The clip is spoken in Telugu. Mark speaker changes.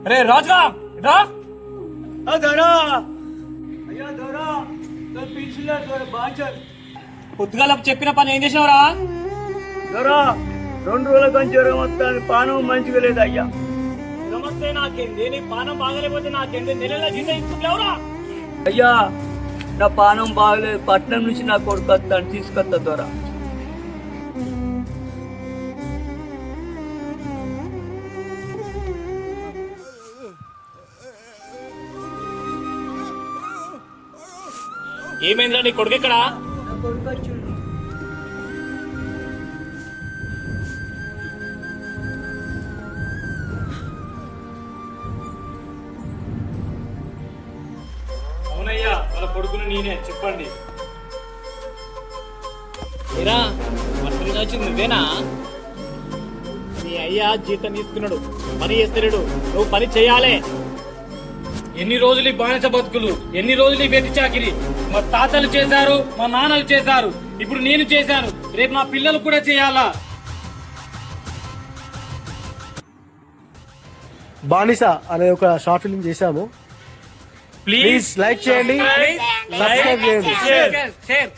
Speaker 1: రే రాజురా రా పొద్దుగాల చెప్పిన పని ఏం చేసినవరా?
Speaker 2: 2 రోజుల కంచి జ్వరం వస్తాను, పానం మంచిగా లేదు అయ్యా.
Speaker 1: నమస్తే, నాకేంది? నీ పానం బాగలేకపోతే నాకేంది? నెలల జీతం ఇస్తున్నావురా?
Speaker 2: అయ్యా నా పానం బాగలేదు, పట్నం నుంచి నా కొడుకు వస్తాను, తీసుకొస్తా దొర.
Speaker 1: ఏమైందిరా నీ కొడుకు ఎక్కడా?
Speaker 2: నా కొడుకు వచ్చిండు.
Speaker 1: అవునయ్యా, వాళ్ళ కొడుకును నేనే. చెప్పండి. ఏరా వర్షం వచ్చింది నువ్వేనా? నీ అయ్యా జీతం తీసుకున్నాడు, పని చేస్తలేడు, నువ్వు పని చేయాలి. ఎన్ని రోజులు ఈ బానిస బతుకులు, ఎన్ని రోజులు ఈ వెట్టి చాకిరి. మా తాతలు చేశారు, మా నాన్నలు చేశారు, ఇప్పుడు నేను చేశాను, రేపు నా పిల్లలు కూడా చేయాలా?
Speaker 3: బానిస అనే ఒక షార్ట్ ఫిల్మ్ చేశాము. ప్లీజ్ లైక్ చేయండి, సబ్స్క్రైబ్ చేయండి.
Speaker 1: షేర్